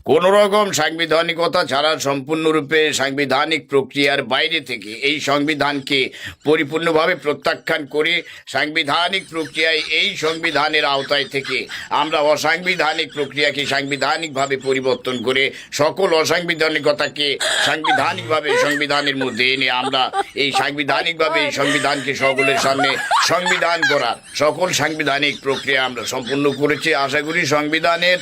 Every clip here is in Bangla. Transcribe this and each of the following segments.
কোন রকম সাংবিধানিকতা ছাড়া সম্পূর্ণরূপে সাংবিধানিক প্রক্রিয়ার বাইরে থেকে এই সংবিধানকে পরিপূর্ণভাবে প্রত্যাখ্যান করে সাংবিধানিক প্রক্রিয়ায় এই সংবিধানের আওতায় থেকে আমরা অসাংবিধানিক প্রক্রিয়াকে সাংবিধানিকভাবে পরিবর্তন করে সকল অসাংবিধানিকতাকে সাংবিধানিকভাবে সংবিধানের মধ্যে এনে আমরা এই সাংবিধানিকভাবে এই সংবিধানকে সকলের সামনে সংবিধান করার সকল সাংবিধানিক প্রক্রিয়া আমরা সম্পূর্ণ করেছি। আশা করি সংবিধানের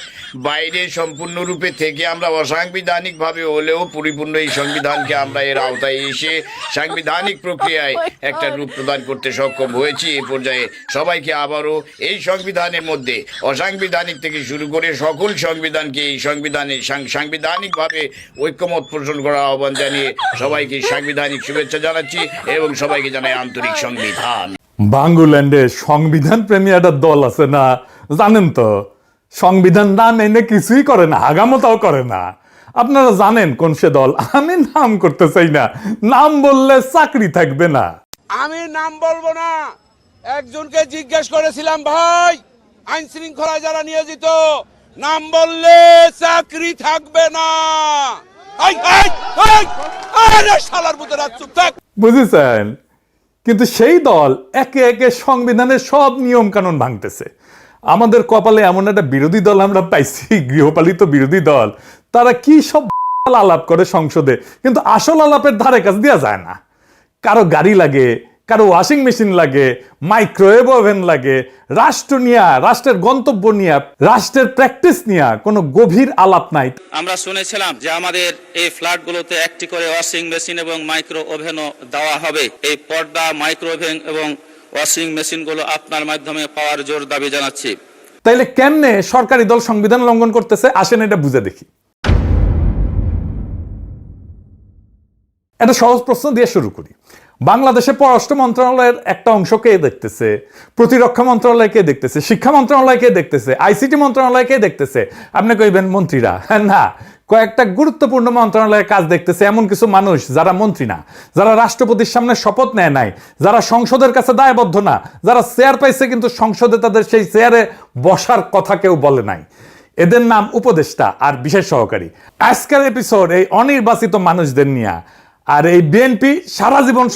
বাইরে সম্পূর্ণরূপে থেকে আমরা অসাংবিধানিকভাবে হলেও পরিপূর্ণ এই সংবিধানকে আমরা এর আওতায় এসে সাংবিধানিক প্রক্রিয়ায় একটা রূপ প্রদান করতে সক্ষম হয়েছি। এ পর্যায়ে সবাইকে আবারও এই সংবিধানের মধ্যে অসাংবিধানিক থেকে শুরু করে সকল সংবিধানকে এই সংবিধানে সাংবিধানিকভাবে ঐক্যমত পোষণ করার আহ্বান জানিয়ে সবাইকে সাংবিধানিক শুভেচ্ছা জানাচ্ছি এবং সবাইকে জানাই আন্তরিক সংবিধান। বাংলাদেশে সংবিধান প্রেমী একটা দল আছে না, জানেন তো? সংবিধান না মেনে কিছুই করে না, হাগামতাও করে না। আপনারা জানেন কোন সে দল? আমি নাম করতে চাই না, নাম বললে চাকরি থাকবে না। আমি নাম বলবো না। একজনকে জিজ্ঞেস করেছিলাম, ভাই আইন শৃঙ্খলায় যারা নিয়োজিত, নাম বললে চাকরি থাকবে না। বুঝেছেন? কিন্তু সেই দল একে একে সংবিধানের সব নিয়ম কানুন ভাঙতেছে। আমাদের কপালে এমন একটা বিরোধী দল আমরা পাইছি, গৃহপালিত বিরোধী দল। তারা কি সব আলাপ করে সংসদে, কিন্তু আসল আলাপের ধারে কাছে দেওয়া যায় না। কারো গাড়ি লাগে, কারো ওয়াশিং মেশিন লাগে, মাইক্রোওয়েভ ওভেন লাগে, রাষ্ট্র নিয়ে, রাষ্ট্রের গন্তব্য নিয়ে, রাষ্ট্রের প্র্যাকটিস নিয়ে কোনো গভীর আলাপ নাই। আমরা শুনেছিলাম যে আমাদের এই ফ্ল্যাটগুলোতে একটি করে ওয়াশিং মেশিন এবং মাইক্রো ওভেনও দেওয়া হবে। এই পর্দা, মাইক্রো ওভেন এবং ওয়াশিং মেশিনগুলো আপনার মাধ্যমে পাওয়ার জোর দাবি জানাচ্ছি। তাইলে কেমনে সরকারি দল সংবিধান লঙ্ঘন করতেছে? আসেন এটা বুঝে দেখি। একটা সহজ প্রশ্ন দিয়ে শুরু করি। বাংলাদেশে পররাষ্ট্র মন্ত্রণালয়ের একটা অংশ কে দেখতেছে? প্রতিরক্ষা মন্ত্রণালয় কে দেখতেছে? শিক্ষা মন্ত্রণালয় কে দেখতেছে? আইসিটি মন্ত্রণালয় কে দেখতেছে? আপনি কইবেন মন্ত্রীরা। না, কয়েকটা গুরুত্বপূর্ণ মন্ত্রণালয়ের কাজ দেখতেছে এমন কিছু মানুষ যারা মন্ত্রী না, যারা রাষ্ট্রপতির সামনে শপথ নেয় নাই, যারা সংসদের কাছে দায়বদ্ধ না, যারা চেয়ার পাইছে কিন্তু সংসদে তাদের সেই চেয়ারে বসার কথা কেউ বলে নাই। এদের নাম উপদেষ্টা আর বিশেষ সহকারী। আজকের এপিসোড এই অনির্বাচিত মানুষদের নিয়ে। আর এই বিএনপি সারা জীবন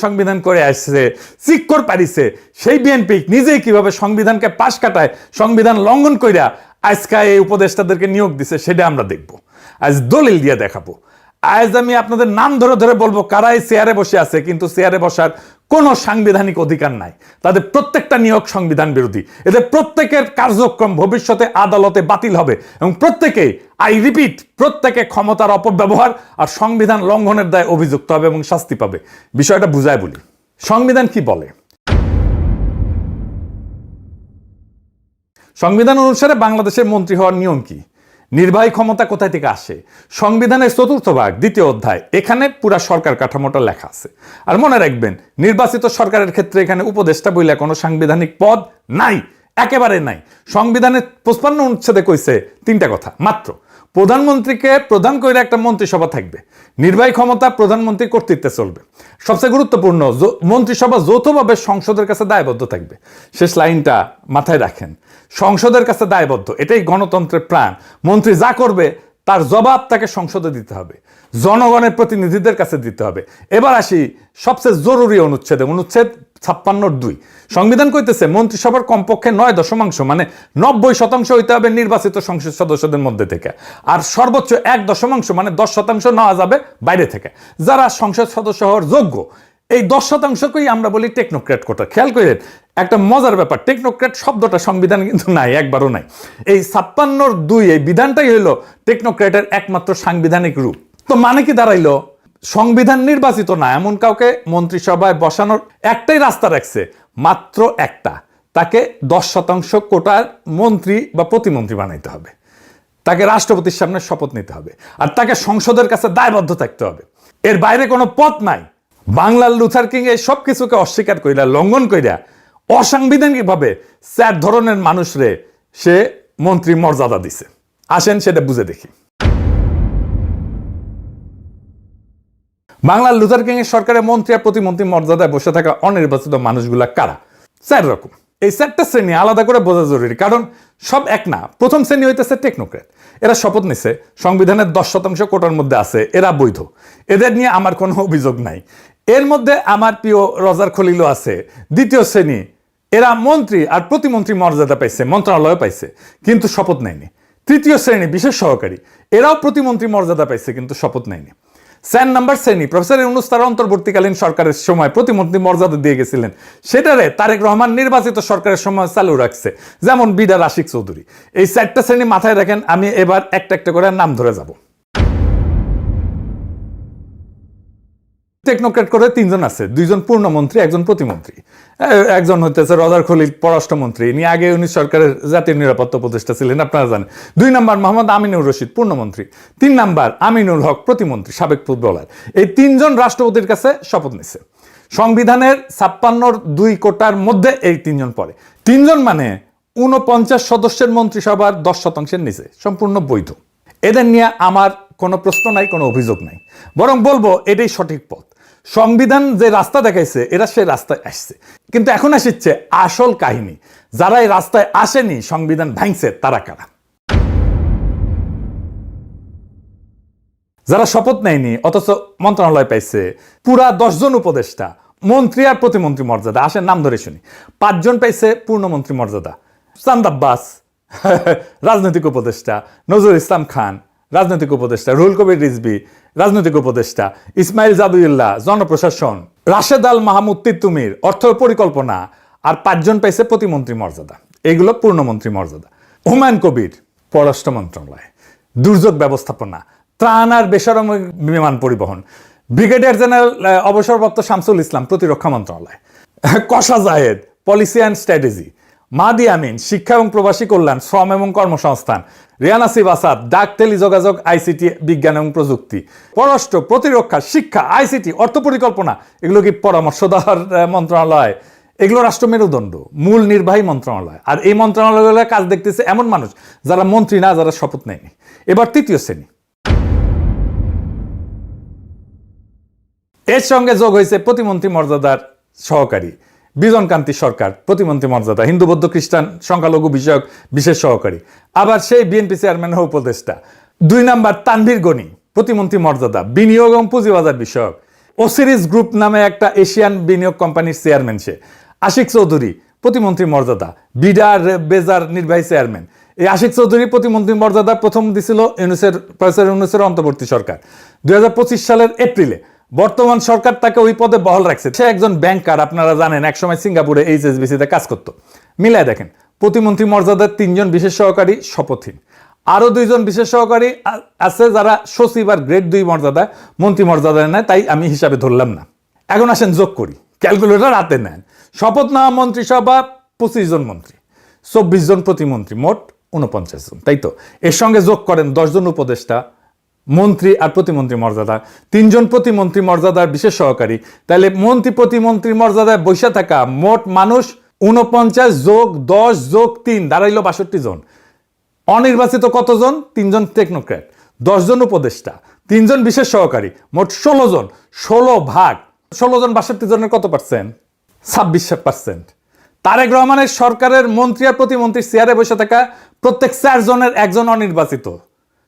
সংবিধান করে আসছে, চিক্কর পারিছে। সেই বিএনপি নিজেই কিভাবে সংবিধানকে পাশ কাটায়, সংবিধান লঙ্ঘন কইরা আজকে এই উপদেষ্টাদেরকে নিয়োগ দিছে, সেটা আমরা দেখব। আজ দলিল দিয়ে দেখাবো। আজ আমি আপনাদের নাম ধরে ধরে বলবো কারা এই চেয়ারে বসে আছে, কিন্তু চেয়ারে বসার কোনো সাংবিধানিক অধিকার নাই। তাদের প্রত্যেকটা নিয়োগ সংবিধান বিরোধী। এদের প্রত্যেকের কার্যক্রম ভবিষ্যতে আদালতে বাতিল হবে এবং প্রত্যেকেই, আই রিপিট, প্রত্যেকে ক্ষমতার অপব্যবহার আর সংবিধান লঙ্ঘনের দায়ে অভিযুক্ত হবে এবং শাস্তি পাবে। বিষয়টা বুঝায় বলি। সংবিধান কি বলে? সংবিধান অনুসারে বাংলাদেশের মন্ত্রী হওয়ার নিয়ম কি? নির্বাহী ক্ষমতা কোথায় থেকে আসে? সংবিধানের 4th ভাগ 2য় অধ্যায়, এখানে পুরা সরকার কাঠামোটা লেখা আছে। আর মনে রাখবেন, নির্বাচিত সরকারের ক্ষেত্রে এখানে উপদেষ্টা বইলে কোনো সাংবিধানিক পদ নাই, একেবারে নাই। সংবিধানের 55 অনুচ্ছেদে কইছে 3টা কথা মাত্র। প্রধানমন্ত্রীকে প্রধান করে একটা মন্ত্রিসভা থাকবে, নির্বাহী ক্ষমতা প্রধানমন্ত্রীর কর্তৃত্বে চলবে। সবচেয়ে গুরুত্বপূর্ণ, মন্ত্রিসভা যৌথভাবে সংসদের কাছে দায়বদ্ধ থাকবে। শেষ লাইনটা মাথায় রাখেন, সংসদের কাছে দায়বদ্ধ। এটাই গণতন্ত্রের প্রাণ। মন্ত্রী যা করবে তার জবাব তাকে সংসদে দিতে হবে, জনগণের প্রতিনিধিদের কাছে দিতে হবে। এবার আসি সবচেয়ে জরুরি অনুচ্ছেদে, অনুচ্ছেদ 56(2). সংবিধান কইতেছে মন্ত্রিসভার কমপক্ষে 9 মানে 90% হইতে হবে নির্বাচিত সংসদ সদস্যদের মধ্যে থেকে, আর সর্বোচ্চ 1 মানে 10% নেওয়া যাবে বাইরে থেকে, যারা সংসদ সদস্য হওয়ার যোগ্য। এই 10%কেই আমরা বলি টেকনোক্র্যাট কোটা। খেয়াল করেন একটা মজার ব্যাপার, টেকনোক্র্যাট শব্দটা সংবিধানে কিন্তু নাই, একবারও নাই। এই 56(2) এই বিধানটাই হইলো টেকনোক্র্যাটের একমাত্র সাংবিধানিক রূপ। তো মানে কি দাঁড়াইলো? সংবিধান নির্বাচিত না এমন কাউকে মন্ত্রিসভায় বসানোর একটাই রাস্তা রাখছে, মাত্র একটা। তাকে 10% কোটার মন্ত্রী বা প্রতিমন্ত্রী বানাইতে হবে, তাকে রাষ্ট্রপতির সামনে শপথ নিতে হবে, আর তাকে সংসদের কাছে দায়বদ্ধ থাকতে হবে। এর বাইরে কোনো পথ নাই। বাংলার লুথার কিং এই সব কিছুকে অস্বীকার কইরা, লঙ্ঘন কইরা, অসাংবিধানিক ভাবে 4 ধরনের মানুষরে সে মন্ত্রী মর্যাদা দিছে। আসেন সেটা বুঝে দেখি। বাংলার লুথার কিং এর সরকারের মন্ত্রী আর প্রতিমন্ত্রী মর্যাদায় বসে থাকা অনির্বাচিত মানুষগুলা কারা? 4 রকম। এই 4টা শ্রেণী আলাদা করে বোঝা জরুরি, কারণ সব এক না। প্রথম শ্রেণী হইতেছে টেকনোক্র্যাট। এরা শপথ নিছে সংবিধানের 10% কোটার মধ্যে আছে, এরা বৈধ, এদের নিয়ে আমার কোনো অভিযোগ নাই। এর মধ্যে আমার প্রিয় রজার খলিলও আছে, দ্বিতীয় শ্রেণী, এরা মন্ত্রী আর প্রতিমন্ত্রী মর্যাদা পাইছে, মন্ত্রণালয় পাইছে, কিন্তু শপথ নেয়নি। তৃতীয় শ্রেণী বিশেষ সহকারী, এরাও প্রতিমন্ত্রী মর্যাদা পাইছে, কিন্তু শপথ নেয়নি। 4 নম্বর শ্রেণী প্রফেসর ইউনূস তার অন্তর্বর্তীকালীন সরকারের সময় প্রতিমন্ত্রী মর্যাদা দিয়ে গেছিলেন, সেটারে তারেক রহমান নির্বাচিত সরকারের সময় চালু রাখছে, যেমন বিডার আশিক চৌধুরী। এই 4টা শ্রেণী মাথায় রাখেন, আমি এবার একটা একটা করে নাম ধরে যাব। টেকনোক্রেট করে 3 জন আছে, 2 জন পূর্ণমন্ত্রী, 1 জন প্রতিমন্ত্রী। একজন হইতেছে রজার খলিল, পররাষ্ট্রমন্ত্রী, ইনি আগে উনিশ সরকারের জাতীয় নিরাপত্তা উপদেষ্টা ছিলেন, আপনারা জানেন। 2 নম্বর মোহাম্মদ আমিনুর রশিদ, পূর্ণমন্ত্রী। 3 নম্বর আমিনুল হক, প্রতিমন্ত্রী, সাবেক ফুটবলার। এই 3 জন রাষ্ট্রপতির কাছে শপথ নিছে। সংবিধানের 56 2 কোটার মধ্যে এই 3 জন পড়ে। 3 জন মানে 49 সদস্যের মন্ত্রিসভার 10% নিচে, সম্পূর্ণ বৈধ। এদের নিয়ে আমার কোনো প্রশ্ন নাই, কোনো অভিযোগ নাই, বরং বলবো এটাই সঠিক পথ। সংবিধান যে রাস্তা দেখাইছে, এরা সেই রাস্তায় আসছে, কিন্তু এখন আসছে আসল কাহিনী। যারা এই রাস্তায় আসেনি, সংবিধান ভাঙছে, তারা কারা? যারা শপথ নেয়নি অথচ মন্ত্রণালয় পাইছে, পুরা 10 জন উপদেষ্টা, মন্ত্রী আর প্রতিমন্ত্রী মর্যাদা, আসেন নাম ধরে শুনি। 5 জন পাইছে পূর্ণমন্ত্রী মর্যাদা, চাঁদ আব্বাস রাজনৈতিক উপদেষ্টা, নজরুল ইসলাম খান রাজনৈতিক উপদেষ্টা, রুহুল কবির রিজভী রাজনৈতিক উপদেষ্টা, ইসমাইল জাবিউল্লাহ জনপ্রশাসন, রাশেদ আল মাহমুদ তিতুমির অর্থ পরিকল্পনা, আর 5 জন পাইছে প্রতিমন্ত্রী মর্যাদা, এগুলো পূর্ণমন্ত্রী মর্যাদা। হুমায়ুন কবির পররাষ্ট্র মন্ত্রণালয়, দুর্যোগ ব্যবস্থাপনা, ত্রাণ আর বেসামরিক বিমান পরিবহন। ব্রিগেডিয়ার জেনারেল অবসরপ্রাপ্ত শামসুল ইসলাম, প্রতিরক্ষা মন্ত্রণালয়। কশা Zahed, policy and strategy. Mahdi Amin, শিক্ষা এবং প্রবাসী কল্যাণ, শ্রম এবং কর্মসংস্থান। রিয়ান আসিফ আসাদ, ডাক, টেলিযোগাযোগ, আইসিটি, বিজ্ঞান এবং প্রযুক্তি। পররাষ্ট্র, প্রতিরক্ষা, শিক্ষা, আইসিটি, অর্থ পরিকল্পনা, এগুলো কি পরামর্শদার মন্ত্রণালয়? এগুলো রাষ্ট্র মেরুদণ্ড, মূল নির্বাহী মন্ত্রণালয়। আর এই মন্ত্রণালয়গুলোর কাজ দেখতেছে এমন মানুষ যারা মন্ত্রী না, যারা শপথ নেয়নি। এবার তৃতীয় শ্রেণী, এর সঙ্গে যোগ হয়েছে প্রতিমন্ত্রী মর্যাদার সহকারী বিজন কান্তি সরকার, প্রতিমন্ত্রী মর্যাদা, হিন্দু বৌদ্ধ খ্রিস্টান সংখ্যালঘু বিষয়ক বিশেষ সহকারী, আবার সেই বিএনপি চেয়ারম্যানের উপদেষ্টা। 2 নম্বর তানভীর গনি, প্রতিমন্ত্রী মর্যাদা, বিনিয়োগ এবং পুঁজিবাজার বিষয়ক। ওসিরিস গ্রুপ নামে একটা এশিয়ান বিনিয়োগ কোম্পানির চেয়ারম্যান সে। আশিক চৌধুরী, প্রতিমন্ত্রী মর্যাদা, বিডার বেজার নির্বাহী চেয়ারম্যান। এই আশিক চৌধুরী প্রতিমন্ত্রী মর্যাদা প্রথম দিছিল প্রফেসর ইউনূসের অন্তর্বর্তী সরকার 2025 সালের এপ্রিলে। বর্তমান সরকার তাকে ওই পদে বহাল রাখছে। সে একজন ব্যাংকার, আপনারা জানেন, একসময় সিঙ্গাপুরে এইচএসবিসিতে কাজ করত। মিলায় দেখেন, প্রতিমন্ত্রী মর্যাদার 3 জন বিশেষ সহকারী শপথহীন, আরো 2 জন বিশেষ সহকারী আছে যারা সচিব আর গ্রেড 2 মর্যাদা, মন্ত্রী মর্যাদা নেয়, তাই আমি হিসাবে ধরলাম না। এখন আসেন যোগ করি, ক্যালকুলেটর হাতে নেন। শপথ নেওয়া মন্ত্রিসভা 25 জন মন্ত্রী, 24 জন প্রতিমন্ত্রী, মোট 49 জন, তাই তো? এর সঙ্গে যোগ করেন 10 জন উপদেষ্টা, মন্ত্রী আর প্রতিমন্ত্রী মর্যাদা, 3 জন প্রতিমন্ত্রী মর্যাদার বিশেষ সহকারী। তাহলে মন্ত্রী প্রতিমন্ত্রী মর্যাদায় বসে থাকা মোট মানুষ 49 যোগ 10 যোগ 3 দাঁড়াইলো 62 জন। অনির্বাচিত কতজন? 3 জন টেকনোক্র্যাট, 10 জন উপদেষ্টা, 3 জন বিশেষ সহকারী, মোট 16 জন। 16 ভাগ 16 জন 62 জনের কত পার্সেন্ট? 26%। তারেক রহমানের সরকারের মন্ত্রী আর প্রতিমন্ত্রীর চেয়ারে বসে থাকা প্রত্যেক 4 জনের 1 জন অনির্বাচিত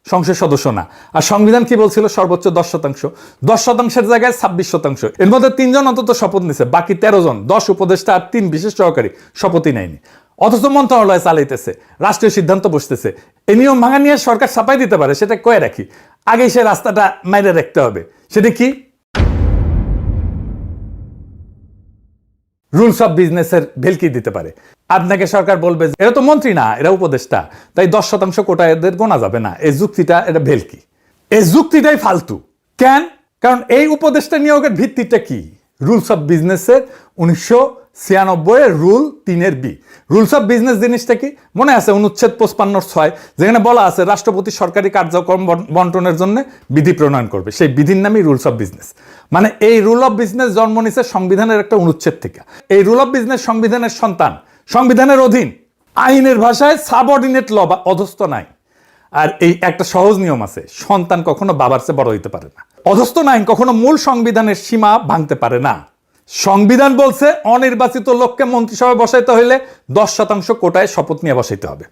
সংসদ সদস্য না। আর সংবিধান কি বলছিল? সর্বোচ্চ 10%। 10%-এর জায়গায় 26%। এর মধ্যে 3 জন অন্তত শপথ নিছে, বাকি 13 জন, 10 উপদেষ্টা আর 3 বিশেষ সহকারী শপথই নেয়নি। অথচ মন্ত্রণালয় চালাইতেছে, রাষ্ট্রীয় সিদ্ধান্ত বসতেছে। এই নিয়ম ভাঙা নিয়ে সরকার ছাপাই দিতে পারে, সেটা কয়ে রাখি। আগেই সে রাস্তাটা মাইরে রাখতে হবে। সেটা কি? রুলস অফ বিজনেসের ভেলকি দিতে পারে। আপনাকে সরকার বলবে এরা তো মন্ত্রী না, এরা উপদেষ্টা, তাই 10% কোটা এদের গোনা যাবে না। এই যুক্তিটা, এটা ভেলকি, এই যুক্তিটাই ফালতু। কেন? কারণ এই উপদেষ্টা নিয়োগের ভিত্তিটা কি? রুলস অফ বিজনেসের 1996 rule 3 B. Rules of business জিনিসটা কি মনে আছে? অনুচ্ছেদ 55(6) যেখানে বলা আছে রাষ্ট্রপতি সরকারি কার্যক্রম বন্টনের জন্য বিধি প্রণয়ন করবে। সেই বিধির নামই রুলস অফ বিজনেস। মানে এই রুল অফ বিজনেস জন্ম নিছে সংবিধানের একটা অনুচ্ছেদ থেকে। এই রুল অফ বিজনেস সংবিধানের সন্তান, সংবিধানের অধীন, আইনের ভাষায় সাবঅর্ডিনেট ল বা অধস্থ নাই। আর এই একটা সহজ নিয়ম আছে, সন্তান কখনো বাবার চেয়ে বড় হইতে পারে না। অধস্থ আইন কখনো মূল সংবিধানের সীমা ভাঙতে পারে না। সংবিধান বলছে অনির্বাচিত লোককে মন্ত্রিসভায় বসাইতে হইলে 10% কোটায় শপথ নিয়ে বসাইতে হবে।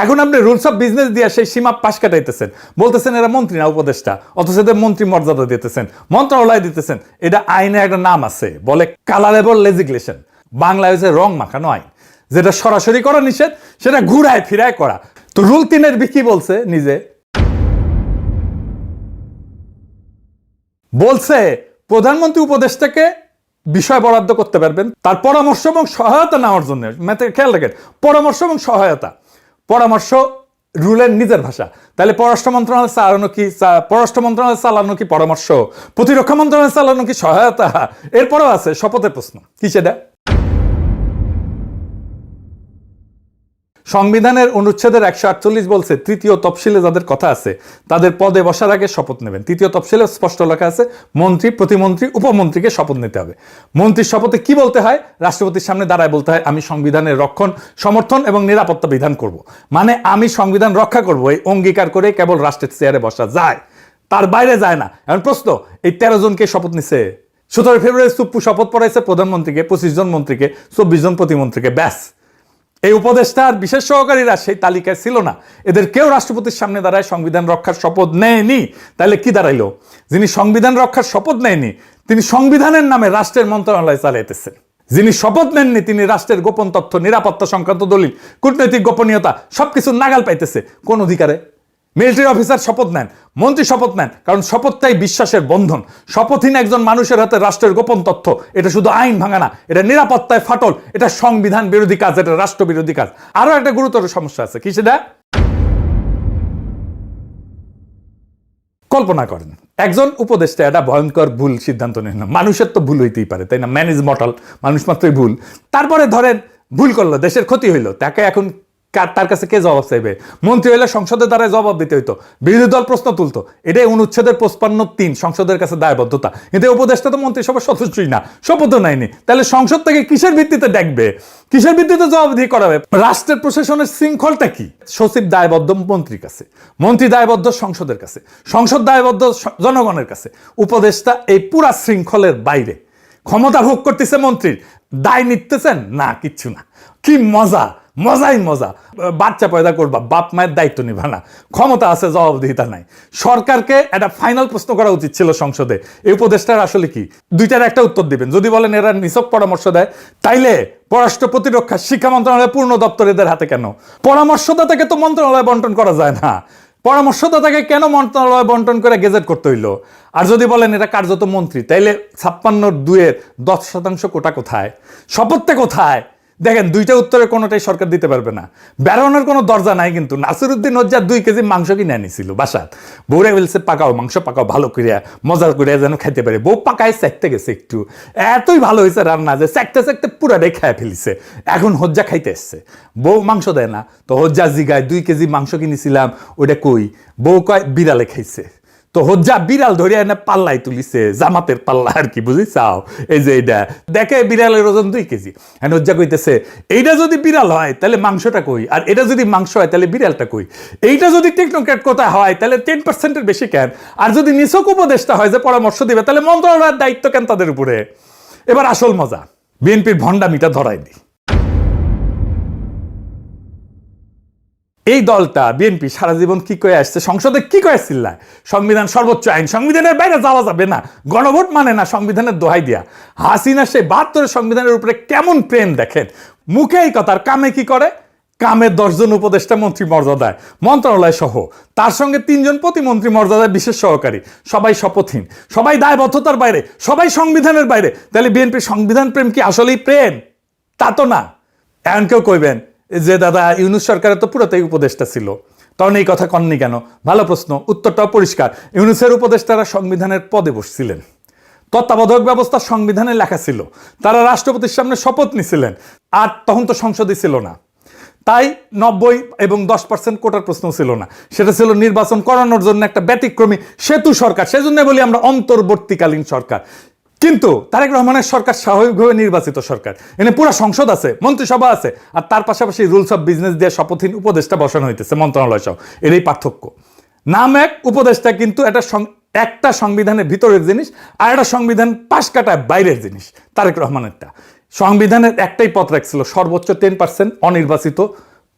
এখন আপনি রুলস অফ বিজনেস দিয়ে সেই সীমা পাশ কাটাইতেছেন, বলতেছেন এরা মন্ত্রী না উপদেষ্টা, অথচ এদের মন্ত্রী মর্যাদা দিতেছেন, মন্ত্রণালয় দিতেছেন। এটা আইনে একটা নাম আছে, বলে কালারেবল লেজিসলেশন। বাংলায় হচ্ছে রং মাখানো আইন, যেটা সরাসরি করা নিষেধ, সেটা ঘুরায় ফিরায় করা। তো রুল 3-এর কি বলছে, নিজে বলছে প্রধানমন্ত্রী উপদেষ্টাকে বিষয় বরাদ্দ করতে পারবেন তার পরামর্শ এবং সহায়তা নেওয়ার জন্য। খেয়াল রাখেন, পরামর্শ এবং সহায়তা। পরামর্শ রুলের নিজের ভাষা। তাহলে পররাষ্ট্র মন্ত্রণালয় চালানো কি, পররাষ্ট্র মন্ত্রণালয় চালানো কি পরামর্শ, প্রতিরক্ষা মন্ত্রণালয় চালানো কি সহায়তা? এরপরেও আছে শপথের প্রশ্ন, কি সেটা? সংবিধানের অনুচ্ছেদের 148 বলছে তৃতীয় তফসিলে যাদের কথা আছে তাদের পদে বসার আগে শপথ নেবেন। তৃতীয় তফসিলে স্পষ্ট লেখা আছে মন্ত্রী, প্রতিমন্ত্রী, উপমন্ত্রীকে শপথ নিতে হবে। মন্ত্রীর শপথে কি বলতে হয়? রাষ্ট্রপতির সামনে দাঁড়ায় বলতে হয় আমি সংবিধানের রক্ষণ, সমর্থন এবং নিরাপত্তা বিধান করব। মানে আমি সংবিধান রক্ষা করব, এই অঙ্গীকার করে কেবল রাষ্ট্রের চেয়ারে বসা যায়, তার বাইরে যায় না। এখন প্রশ্ন, এই 13 জনকে শপথ নিছে। 17 ফেব্রুয়ারি সুপ্পু শপথ পড়াইছে প্রধানমন্ত্রীকে, 25 জন মন্ত্রীকে, 24 জন প্রতিমন্ত্রীকে, ব্যাস। এই উপদেষ্টার বিশেষ সহকারীরা সেই তালিকায় ছিল না। এদের কেউ রাষ্ট্রপতির সামনে দাঁড়ায় সংবিধান রক্ষার শপথ নেয়নি। তাহলে কি দাঁড়াইলো? যিনি সংবিধান রক্ষার শপথ নেয়নি তিনি সংবিধানের নামে রাষ্ট্রের মন্ত্রণালয় চালাইতেছেন। যিনি শপথ নেননি তিনি রাষ্ট্রের গোপন তথ্য, নিরাপত্তা সংক্রান্ত দলিল, কূটনৈতিক গোপনীয়তা সবকিছু নাগাল পাইতেছে। কোন অধিকারে? মিলিটারি অফিসার শপথ নেন, মন্ত্রী শপথ নেন, কারণ শপথটাই বিশ্বাসের বন্ধন। শপথহীন একজন মানুষের হাতে রাষ্ট্রের গোপন তথ্য, এটা শুধু আইন ভাঙা না, এটা নিরাপত্তায় ফাটল, এটা সংবিধান বিরোধী কাজ, এটা রাষ্ট্র বিরোধী কাজ। আরো একটা গুরুতর সমস্যা আছে, কি সেটা? কল্পনা করেন একজন উপদেষ্টা একটা ভয়ঙ্কর ভুল সিদ্ধান্ত নেন। মানুষের তো ভুল হইতেই পারে, তাই না? ম্যান ইজ মর্টাল, মানুষ মাত্রই ভুল। তারপরে ধরেন ভুল করলো, দেশের ক্ষতি হইলো, তাকে এখন তার কাছে কে জবাব চাইবে? মন্ত্রী হইলে সংসদের দ্বারা জবাব দিতে হইতো, বিরোধী দল প্রশ্ন তুলতো। এটাই অনুচ্ছেদের 55(3) সংসদের কাছে দায়বদ্ধতা। কিন্তু উপদেষ্টা তো মন্ত্রিসভার সদস্যই না, শপথও নেয়নি। তাহলে সংসদ থেকে কিসের ভিত্তিতে ডাকবে, কিসের ভিত্তিতে জবাবদিহি করাবে? রাষ্ট্রের প্রশাসনের শৃঙ্খলটা কি? সচিব দায়বদ্ধ মন্ত্রীর কাছে, মন্ত্রী দায়বদ্ধ সংসদের কাছে, সংসদ দায়বদ্ধ জনগণের কাছে। উপদেষ্টা এই পুরা শৃঙ্খলের বাইরে, ক্ষমতা ভোগ করতেছে মন্ত্রীর, দায় নিতেছেন না, কিচ্ছু না। কি মজা, মজাই মজা। বাচ্চা পয়দা করবা, বাপ মায়ের দায়িত্ব নিবা না, ক্ষমতা আছে, জবাবদিহিতা নাই। সরকারকে একটা ফাইনাল প্রশ্ন করা উচিত ছিল সংসদে, এই উপদেষ্টার আসলে কি? দুইটার একটা উত্তর দিবেন। যদি বলেন এরা নিছক পরামর্শ দেয়, তাইলে পররাষ্ট্র, প্রতিরক্ষা, শিক্ষা মন্ত্রণালয় পূর্ণ দপ্তর এদের হাতে কেন? পরামর্শদাতাকে তো মন্ত্রণালয় বন্টন করা যায় না, পরামর্শদাতাকে কেন মন্ত্রণালয় বন্টন করে গেজেট করতে হইলো? আর যদি বলেন এটা কার্যত মন্ত্রী, তাইলে 56(2)-এর 10% কোটা কোথায়? শপথটা কোথায়? দেখেন, দুইটা উত্তরের কোনোটাই সরকার দিতে পারবে না। বেরোনোর কোনো দরজা নাই। কিন্তু নাসিরউদ্দিন হজ্জার 2 কেজি মাংস কিনে আনিছিল বাসাত। বউরে বলছে পাকাও, মাংস পাকাও ভালো করিয়া, মজা করিয়া যেন খাইতে পারে। বউ পাকায় চাকতে গেছে, একটু এতই ভালো হয়েছে রান্না যে চাকতে চাকতে পুরাটাই খায় ফেলিছে। এখন হজ্জা খাইতে এসছে, বউ মাংস দেয় না। তো হজ্জা জিগায় 2 কেজি মাংস কিনেছিলাম, ওইটা কই? বউ কয় বিড়ালে খাইছে। তো হজ্জা বিড়াল ধরিয়া এনে পাল্লাই তুলিছে, জামাতের পাল্লা আর কি, বুঝি চাও? এই যে এইটা দেখে বিড়ালের ওজন 2 কেজি। এখন হজ্জা কইতেছে এইটা যদি বিড়াল হয় তাহলে মাংসটা কই, আর এটা যদি মাংস হয় তাহলে বিড়ালটা কই? এইটা যদি টেকনোক্র্যাট কোথায় হয় তাহলে 10%-এর বেশি কেন? আর যদি নিছক উপদেষ্টা হয় যে পরামর্শ দিবে, তাহলে মন্ত্রণালয়ের দায়িত্ব কেন তাদের উপরে? এবার আসল মজা, বিএনপির ভণ্ডামিটা ধরাই দিই। এই দলটা বিএনপি সারা জীবন কি করে আসছে, সংসদে কি করে চিল্লায় সংবিধান সর্বোচ্চ আইন, সংবিধানের বাইরে যাওয়া যাবে না, গণভোট মানে না, সংবিধানের দোহাই দিয়া। হাসিনা সে 72 সংবিধানের উপরে কেমন প্রেম দেখেন, মুখে এই কথা, আর কামে কি করে? কামে 10 জন উপদেষ্টা মন্ত্রী মর্যাদায়, মন্ত্রণালয় সহ, তার সঙ্গে 3 জন প্রতিমন্ত্রী মর্যাদায় বিশেষ সহকারী, সবাই শপথহীন, সবাই দায়বদ্ধতার বাইরে, সবাই সংবিধানের বাইরে। তাহলে বিএনপি সংবিধান প্রেম কি আসলেই প্রেম? তা তো না। এখন কেউ কইবেন যে দাদা ইউনূস সরকারের তো পুরোটাই উপদেষ্টা ছিল, তখন এই কথা কননি কেন? ভালো প্রশ্ন, উত্তরটাও পরিষ্কার। ইউনূসের উপদেষ্টারা সংবিধানের পদে বসছিলেন, তত্ত্বাবধায়ক ব্যবস্থা সংবিধানে লেখা ছিল, তারা রাষ্ট্রপতির সামনে শপথ নিছিলেন, আর তখন তো সংসদই ছিল না। তাই 90 এবং 10% কোটার প্রশ্ন ছিল না, সেটা ছিল নির্বাচন করানোর জন্য একটা ব্যতিক্রমী সেতু সরকার। সেজন্য বলি আমরা অন্তর্বর্তীকালীন সরকার। কিন্তু তারেক রহমানের সরকার স্বাভাবিকভাবে নির্বাচিত সরকার, এনে পুরো সংসদ আছে, মন্ত্রিসভা আছে, আর তার পাশাপাশি রুলস অফ বিজনেস দিয়ে শপথহীন উপদেষ্টা বসানো হইতেছে মন্ত্রণালয় সহ। এরই পার্থক্য। নাম এক, উপদেষ্টা কিন্তু এটা একটা সংবিধানের ভিতরের জিনিস আর একটা সংবিধান পাশ কাটায় বাইরের জিনিস। তারেক রহমানেরটা সংবিধানের একটাই পথ রাখছিল, সর্বোচ্চ 10% অনির্বাচিত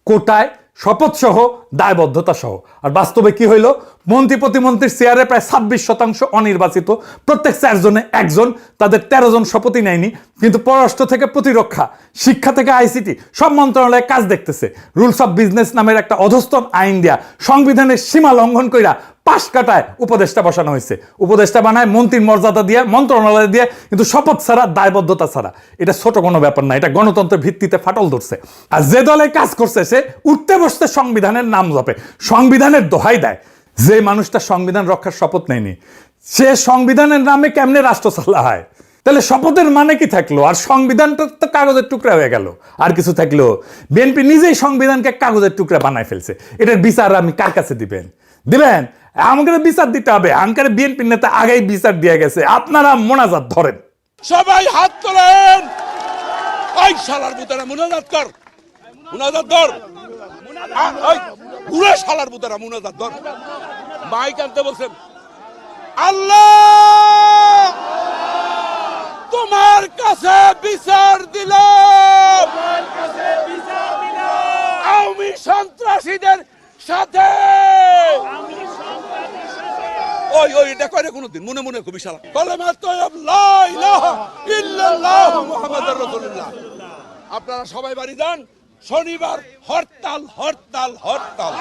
কোটায় শপথ সহ দায়বদ্ধতা সহ। আর বাস্তবে কি হইল, মন্ত্রী প্রতিমন্ত্রীর চেয়ারে প্রায় 26% অনির্বাচিত, প্রত্যেক 4 জনে একজন, তাদের 13 জন শপথই নেয়নি। কিন্তু পররাষ্ট্র থেকে প্রতিরক্ষা, শিক্ষা থেকে আইসিটি সব মন্ত্রণালয়ে কাজ দেখতেছে। রুলস অফ বিজনেস নামের একটা অধস্তন আইন দেয়া সংবিধানের সীমা লঙ্ঘন কইরা পাশ কাটায় উপদেষ্টা বসানো হয়েছে। উপদেষ্টা বানায় মন্ত্রীর মর্যাদা দিয়ে, মন্ত্রণালয় দিয়ে, কিন্তু শপথ ছাড়া, দায়বদ্ধতা ছাড়া। এটা ছোট কোনো ব্যাপার না, এটা গণতন্ত্রের ভিত্তিতে ফাটল ধরছে। আর যে দলে কাজ করছে সে উঠতে বসতে সংবিধানের নাম জপে, সংবিধানের দোহাই দেয়। যে মানুষটা সংবিধান রক্ষার শপথ নেয়নি সে সংবিধানের নামে কেমনে রাষ্ট্র চালা হয়? তাহলে শপথের মানে কি থাকলো? আর সংবিধানটা তো কাগজের টুকরা হয়ে গেল, আর কিছু থাকলো? বিএনপি নিজেই সংবিধানকে কাগজের টুকরা বানায় ফেলছে। এটার বিচার আমি কার কাছে দিবেন? আমাকে বিচার দিতে হবে। আঙ্কারে বিএনপির নেতা আগেই বিচার দিয়ে গেছে, আপনারা মোনাজাত ধরেন। সবাই হাত তোলেন। ওই শালার বুতারা মুনাজাত কর, মুনাজাত ধর। ওই পুরো শালার বুতারা মুনাজাত ধর। মাইক আনতে বলছেন। আল্লাহ তোমার কাছে বিচার দিলাম, আওয়ামী সন্ত্রাসীদের সাথে। ওই এটা করে কোনদিন মনে মনে খুবই শালা কলেমা তয়্যব লা ইলাহা ইল্লাল্লাহু মুহাম্মাদুর রাসূলুল্লাহ। আপনারা সবাই বাড়ি যান। শনিবার হরতাল, হরতাল, হরতাল।